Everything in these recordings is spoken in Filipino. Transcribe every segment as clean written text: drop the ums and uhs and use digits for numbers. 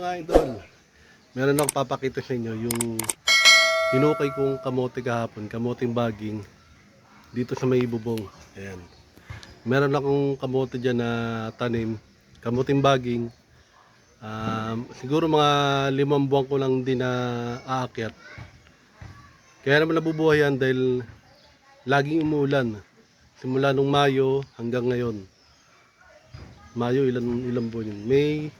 mga idol, meron akong papakita sa inyo yung hinukay kong kamote kahapon, kamoting baging dito sa may bubong. Ayan. Meron akong kamote dyan na tanim, kamoting baging. Siguro mga 5 buwan ko lang din na aakyat. Kaya naman nabubuhay yan dahil laging umuulan. Simula nung Mayo hanggang ngayon. Mayo, ilan buwan yun? May,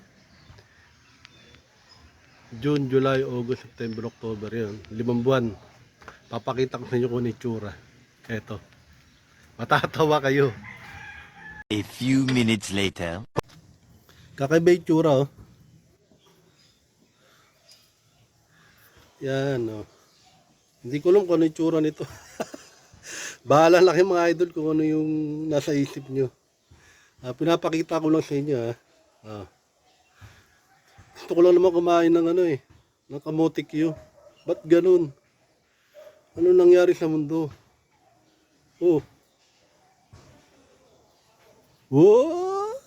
June, July, August, September, October, yun. 5 buwan. Papakita ko sa inyo kung ano itsura. Eto. Matatawa kayo. A few minutes later. Kakaiba itsura, oh. Yan, oh. Hindi ko alam kung ano itsura nito. Bahala lang yung mga idol kung ano yung nasa isip nyo. Pinapakita ko lang sa inyo, ha. Gusto ko lang naman kumain ng ng kamote Q. Ba't ganun? Ano nangyari sa mundo? Oh. Wow!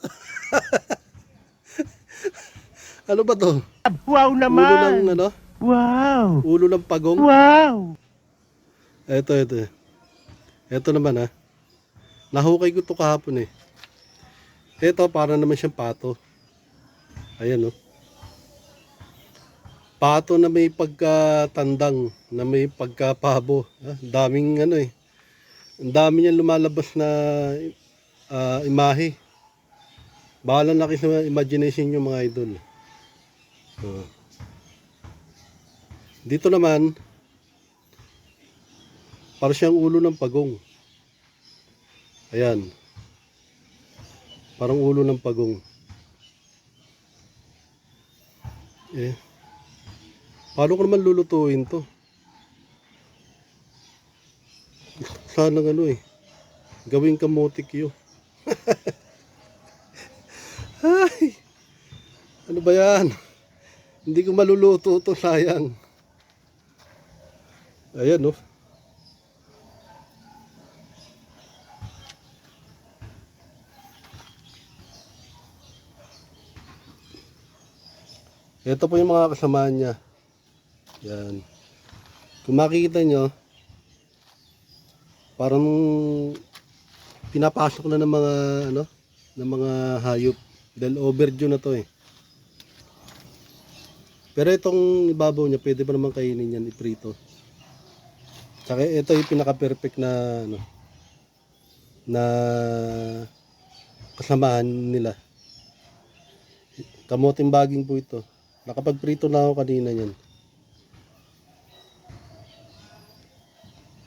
Ano ba to? Wow naman! Ulo ng Wow! Ulo ng pagong? Wow! Ito. Ito naman, ha. Nahukay ko to kahapon, eh. Ito para naman siyang pato. Ayan, oh. Pato na may pagkatandang, na may pagkapabo. Daming ang dami niyan lumalabas na imahe. Bahala na kayo sa imagination nyo, mga idol. Dito naman, para siyang ulo ng pagong. Ayan. Parang ulo ng pagong. Paano ko naman lulutuin to? Sana gawing kamote Q. Ay, ano ba yan? Hindi ko maluluto to, sayang. Ayan, oh. Ito po yung mga kasamaan niya. Yan. Kung makikita nyo, parang pinapasok na ng mga ng mga hayop dahil overdue na to, eh. Pero itong ibabaw niya pwede pa naman kainin yan, iprito. Tsaka ito yung pinaka perfect na na kasamaan nila. Kamoting baging po ito. Nakapagprito na ako kanina yan.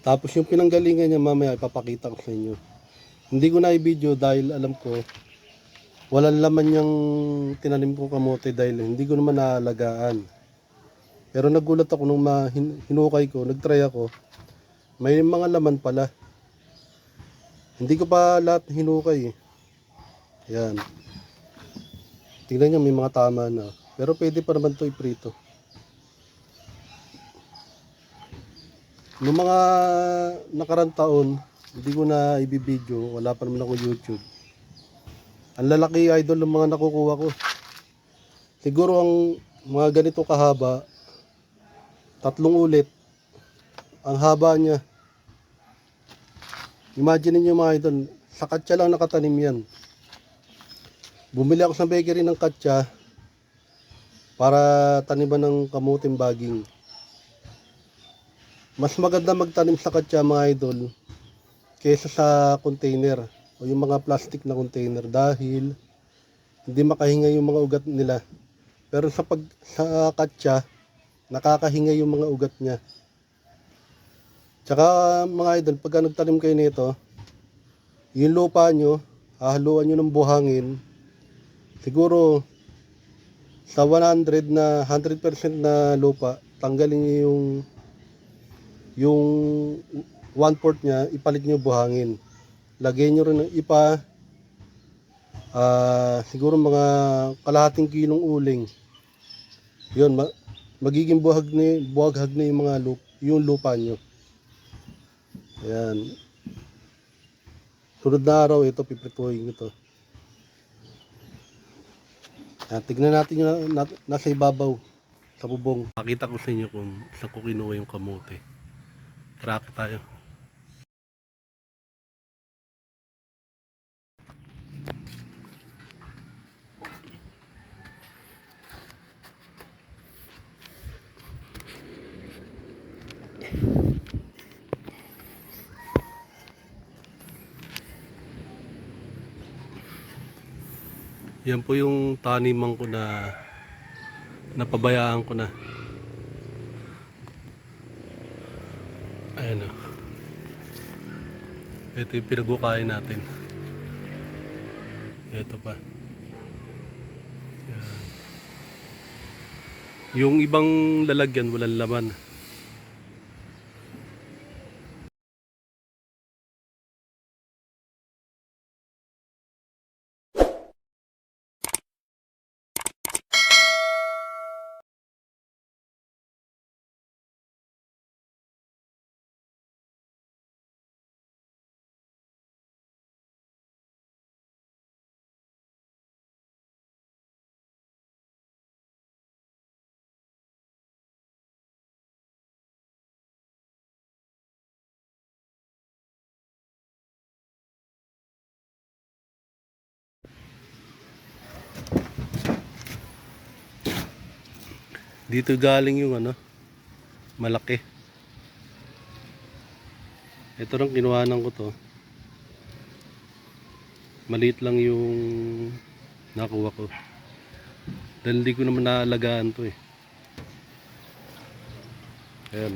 Tapos yung pinanggalingan niya mamaya ipapakita ko sa inyo. Hindi ko na i-video dahil alam ko walang laman yung tinanim kong kamote dahil hindi ko naman naalagaan. Pero nagulat ako nung hinukay ko, nagtry ako. May mga laman pala. Hindi ko pa lahat hinukay, eh. Yan. Tingnan nyo, may mga tama na. Pero pwede pa naman ito iprito. Noong mga nakarang taon, hindi ko na ibibideo, wala pa naman ako YouTube. Ang lalaki idol ng mga nakukuha ko. Siguro ang mga ganito kahaba, 3 ulit. Ang haba niya. Imagine niyo mga idol, sa katsa lang nakatanim yan. Bumili ako sa bakery ng katsa para taniman ng kamuting baging. Mas maganda magtanim sa katsa, mga idol, kaysa sa container o yung mga plastic na container dahil hindi makahinga yung mga ugat nila. Pero sa katsa, nakakahinga yung mga ugat niya. Tsaka mga idol, pagka nagtanim kayo nito, yung lupa nyo, hahaluan nyo ng buhangin. Siguro sa 100% na lupa, tanggalin nyo yung 1/4 niya, ipalit nyo buhangin. Lagyan nyo rin ng ipa, siguro mga kalahating kilong uling. Yun, magiging buhaghag na yung yung lupa nyo. Ayan. Sunod na araw, ito piprituhin ito. Tignan natin yung nasa ibabaw sa bubong. Pakita ko sa inyo kung saan ko kinuha yung kamote. Track tayo. Yan po yung taniman ko na napabayaan ko na. Ayan o. Ito yung pinagbukain natin. Ito pa. Yan. Yung ibang lalagyan walang laman. Dito galing yung malaki. Ito lang kinuhanan ko to. Maliit lang yung nakuha ko. Dahil hindi ko naman naalagaan to eh. Ayan.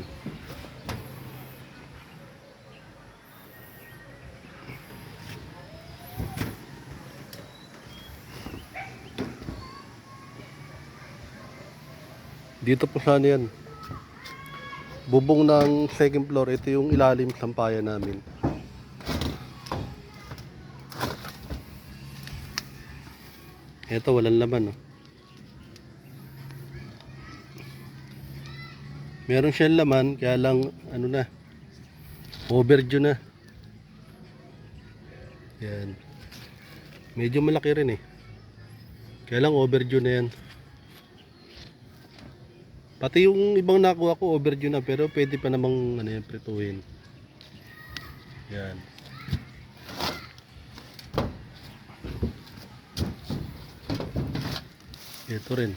Dito po sana yan. Bubong ng second floor. Ito yung ilalim sampayan namin. Ito walang laman. Oh. Meron siyang laman. Kaya lang overdue na. Yan. Medyo malaki rin eh. Kaya lang overdue na yan. Pati yung ibang nakuha ko overdue na, pero pwede pa namang prituhin. Yan. Ito rin.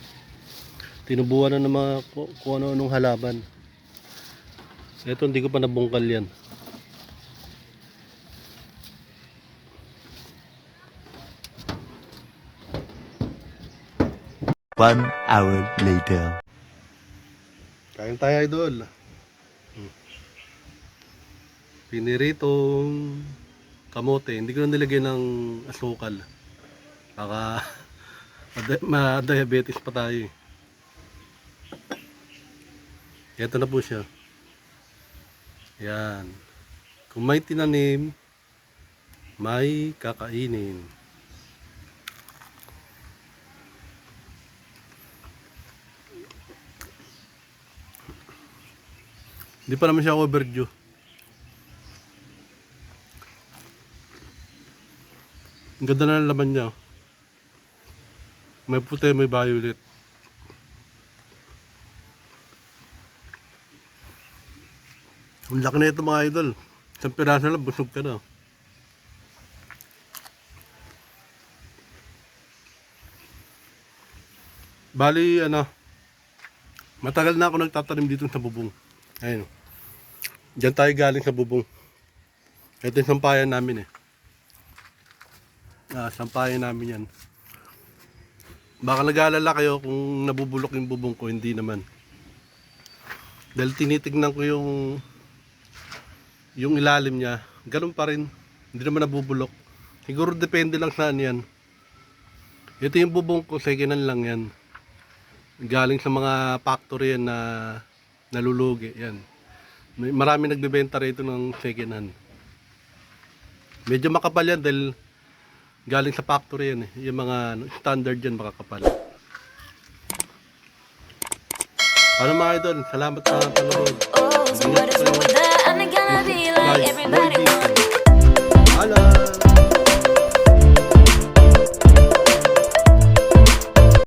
Tinubuan na ng mga kung ano-anong halaman. Ito hindi ko pa nabungkal yan. One hour later. Kain tayo idol. Piniritong kamote. Hindi ko na nilagyan ng asukal. Baka ma-diabetes pa tayo. Ito na po siya. Yan. Kung may tinanim, may kakainin. Hindi pa naman siya overdue. Ang ganda na ng laman niya. May puti, may violet. Ang laki na ito mga idol. Isang piraso lang, busog ka na. Bali, matagal na ako nagtatanim dito sa bubong. Ayun. Diyan tayo galing sa bubong. Ito yung sampayan namin eh. Sampayan namin yan. Baka nag-aalala kayo kung nabubulok yung bubong ko, hindi naman. Dahil tinitignan ko yung ilalim niya, ganun pa rin. Hindi naman nabubulok. Siguro depende lang saan yan. Ito yung bubong ko, second-hand lang yan. Galing sa mga factory yan na nalulugi. Yan. Marami nagbebenta rito ng second hand. Medyo makapal yan dahil galing sa factory yan eh. Yung mga standard yan makakapal. Paano mga idol? Salamat sa panonood. Ingat kayo. Subscribe. Boy, Alam!